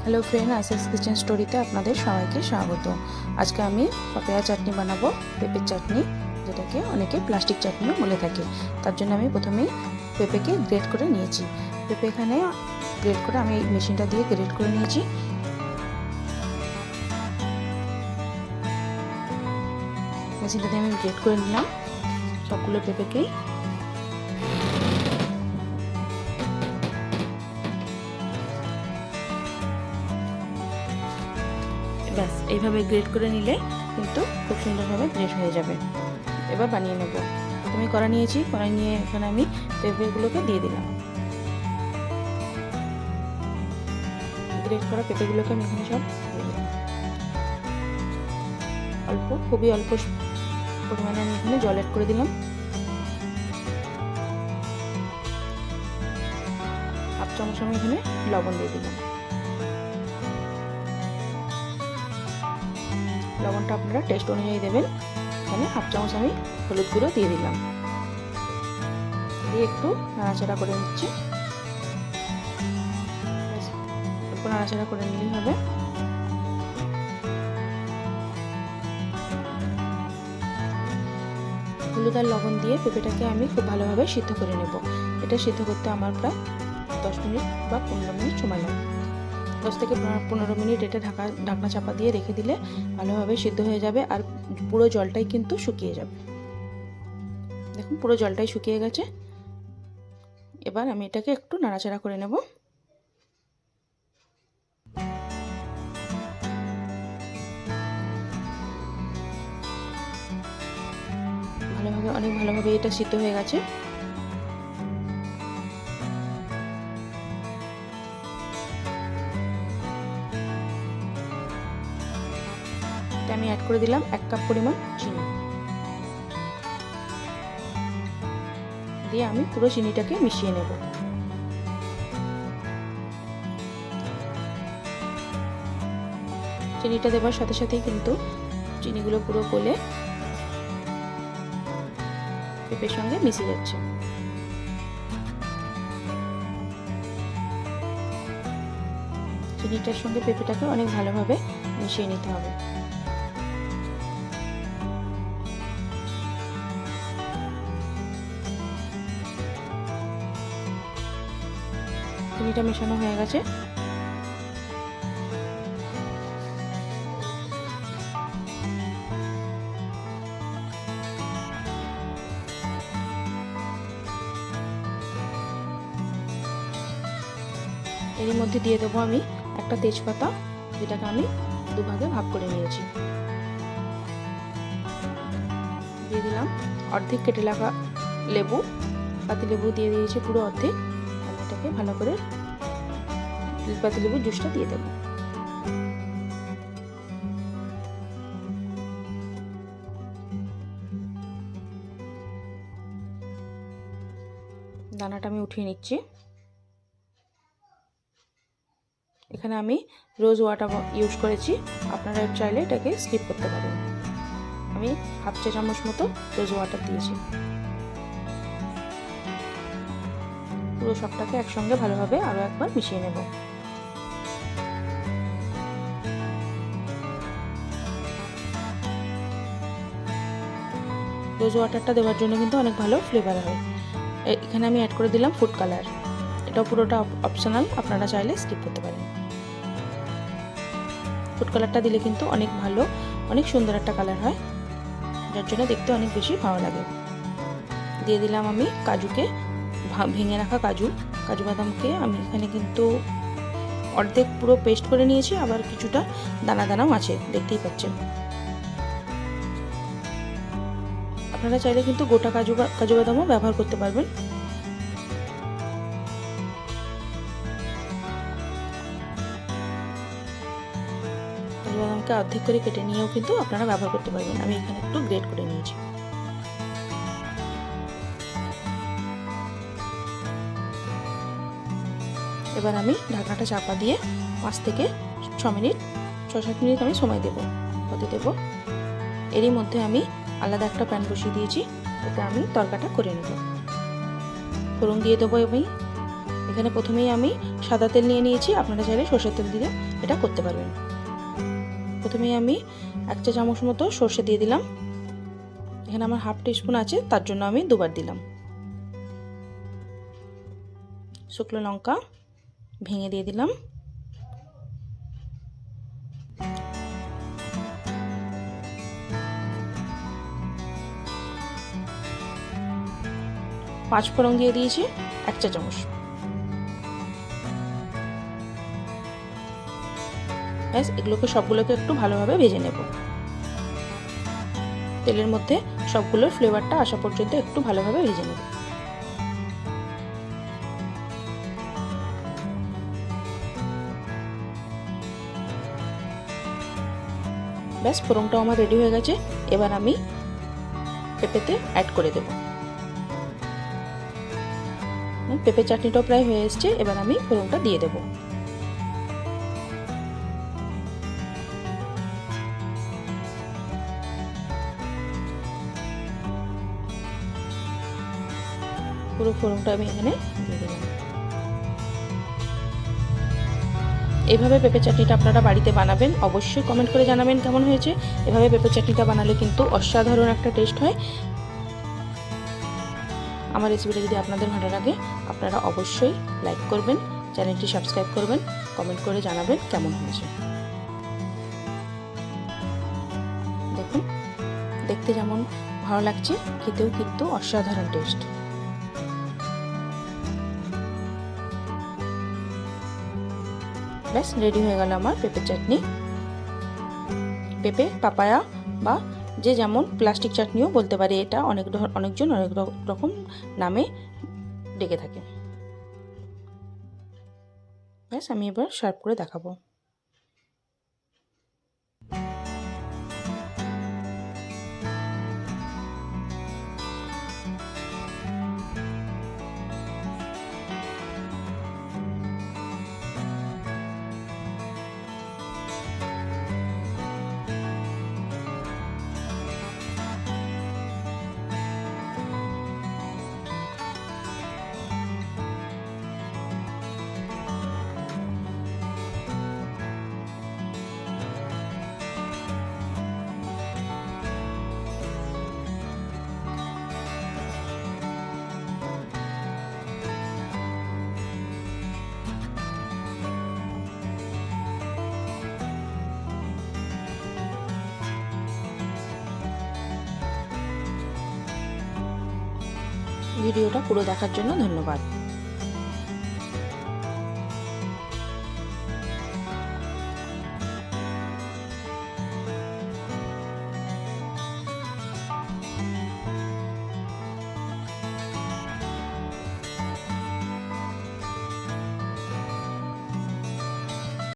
Hello friend, আইসেস kitchen স্টোরিতে আপনাদের সবাইকে স্বাগত। আজকে আমি পাপায়া চাটনি বানাবো, পেঁপের চাটনি, যেটাকে অনেকে প্লাস্টিক চাটনিও বলে থাকে। তার জন্য আমি প্রথমেই পেঁপেকে গ্রেট করে নিয়েছি। পেঁপে এখানে গ্রেট করে আমি এই মেশিনটা দিয়ে গ্রেট করে নিয়েছি। মেশিনটা দিয়ে আমি গ্রেট করে নিলাম সবগুলো পেঁপেকেই। ব্যাস, এইভাবে গ্রেট করে নিলে কিন্তু খুব সুন্দরভাবে গ্রেট হয়ে যাবে। এবার বানিয়ে নেব। প্রথমে কড়া নিয়েছি, কড়াই নিয়ে এখানে আমি পেঁপেগুলোকে দিয়ে দিলাম। গ্রেট করা পেঁপেগুলোকে আমি এখানে সব দিয়ে দিলাম। খুবই অল্প পরিমাণে আমি এখানে জল অ্যাড করে দিলাম। হাফ চামচ আমি এখানে লবণ দিয়ে দিলাম। লবণটা আপনারা টেস্ট অনুযায়ী দেবেন। এখানে হাফ চামচ আমি হলুদ গুঁড়ো দিয়ে দিলাম, দিয়ে একটু নাড়াচাড়া করে নিচ্ছি। অল্প নাড়াচাড়া করে নিলেই হবে। হলুদ আর লবণ দিয়ে পেঁপেটাকে আমি খুব ভালোভাবে সিদ্ধ করে নেব। এটা সিদ্ধ করতে আমার প্রায় 10 মিনিট বা 15 মিনিট সময় লাগবে। 10 থেকে 15 মিনিট এটা ঢাকনা চাপা দিয়ে রেখে দিলে ভালোভাবে সিদ্ধ হয়ে যাবে, আর পুরো জলটাই কিন্তু শুকিয়ে যাবে। দেখুন, পুরো জলটাই শুকিয়ে গেছে। এবার আমি এটাকে একটু নাড়াচাড়া করে নেব। অনেক ভালোভাবে এটা সিদ্ধ হয়ে গেছে। আমি অ্যাড করে দিলাম 1 কাপ পরিমাণ চিনি, দিয়ে আমি পুরো চিনিটাকে মিশিয়ে নেব। চিনিটা দেওয়ার সাথে সাথেই কিন্তু চিনিগুলো পুরো গলে পেঁপের সঙ্গে মিশে যাচ্ছে। চিনিটার সঙ্গে পেঁপেটাকে অনেক ভালোভাবে মিশিয়ে নিতে হবে। চিনিটা মেশানো হয়ে গেছে। এর মধ্যে দিয়ে দেবো আমি একটা তেজপাতা, যেটাকে আমি দুভাগে ভাগ করে নিয়েছি। দিয়ে দিলাম অর্ধেক কেটে রাখা লেবু, পাতিলেবু দিয়ে দিয়েছি পুরো অর্ধেক। আমি এটাকে ভালো করে পাতিলেবুর জুসটা দিয়ে দেবো। দানাটা আমি উঠিয়ে নিচ্ছি। এখানে আমি রোজ ওয়াটার ইউজ করেছি, আপনারা চাইলে এটাকে স্কিপ করতে পারেন। আমি হাফ চা চামচ মতো রোজ ওয়াটার দিয়েছি। পুরো সবটাকে একসঙ্গে ভালোভাবে আরও একবার মিশিয়ে নেব। রোজ ওয়াটারটা দেওয়ার জন্য কিন্তু অনেক ভালো ফ্লেভার হয়। এখানে আমি অ্যাড করে দিলাম ফুড কালার। এটাও পুরোটা অপশনাল, আপনারা চাইলে স্কিপ করতে পারেন। ফুড কালারটা দিলে কিন্তু অনেক ভালো, অনেক সুন্দর একটা কালার হয়, যার জন্য দেখতে অনেক বেশি ভালো লাগে। দিয়ে দিলাম আমি কাজুকে, ভেঙে রাখা কাজু বাদামকে আমি এখানে কিন্তু অর্ধেক পুরো পেস্ট করে নিয়েছি, আবার কিছুটা দানা দানাও আছে, দেখতেই পাচ্ছেন। আপনারা চাইলে কিন্তু গোটা কাজু বাদামও ব্যবহার করতে পারবেন। কাজু বাদামকে অর্ধেক করে কেটে নিয়েও কিন্তু আপনারা ব্যবহার করতে পারবেন। আমি এখানে একটু গ্রেট করে নিয়েছি। এবার আমি ঢাকনাটা চাপা দিয়ে 5 থেকে 6 মিনিট আমি সময় হতে দেব। এরই মধ্যে আমি আলাদা একটা প্যান বসিয়ে দিয়েছি, এতে আমি তরকাটা করে নেব। ফোড়ন দিয়ে দেবো আমি এখানে প্রথমেই আমি সাদা তেল নিয়ে নিয়েছি, আপনারা চাইলে সরষের তেল দিয়ে এটা করতে পারবেন। প্রথমেই আমি 1 চা চামচ মতো সরষে দিয়ে দিলাম। এখানে আমার হাফ টিস্পুন আছে, তার জন্য আমি 2বার দিলাম। শুকনো লঙ্কা ভেঙে দিয়ে দিলাম। পাঁচ ফোড়ন দিয়ে দিয়েছি 1 চা চামচ। ব্যাস এগুলোকে সবগুলোকে একটু ভালোভাবে ভেজে নেব। তেলের মধ্যে সবগুলোর ফ্লেভারটা আসা পর্যন্ত একটু ভালোভাবে ভেজে নেব। ব্যাস ফোড়নটাও আমার রেডি হয়ে গেছে। এবার আমি পেঁপেতে অ্যাড করে দেব। পেঁপে চাটনিটাও প্রায় হয়ে এসছে, এবার আমি ফোড়নটা দিয়ে দেব। পুরো ফোড়নটা আমি এখানে দিয়ে দিলাম। এভাবে পেঁপে চাটনিটা আপনারা বাড়িতে বানাবেন, অবশ্যই কমেন্ট করে জানাবেন কেমন হয়েছে। এভাবে পেঁপে চাটনিটা বানালে কিন্তু অসাধারণ একটা টেস্ট হয়। আমার রেসিপিটা যদি আপনাদের ভালো লাগে আপনারা অবশ্যই লাইক করবেন, চ্যানেলটি সাবস্ক্রাইব করবেন, কমেন্ট করে জানাবেন কেমন হয়েছে। দেখুন দেখতে যেমন ভালো লাগছে, খেতেও কিন্তু অসাধারণ টেস্ট। ব্যাস রেডি হয়ে গেল আমার পেঁপে চাটনি। পেঁপে পাপায়া বা যে যেমন প্লাস্টিক চাটনিও বলতে পারে, এটা অনেকজন অনেক রকম নামে ডেকে থাকে। ব্যাস আমি এবার সার্ভ করে দেখাবো। ভিডিওটা পুরো দেখার জন্য ধন্যবাদ।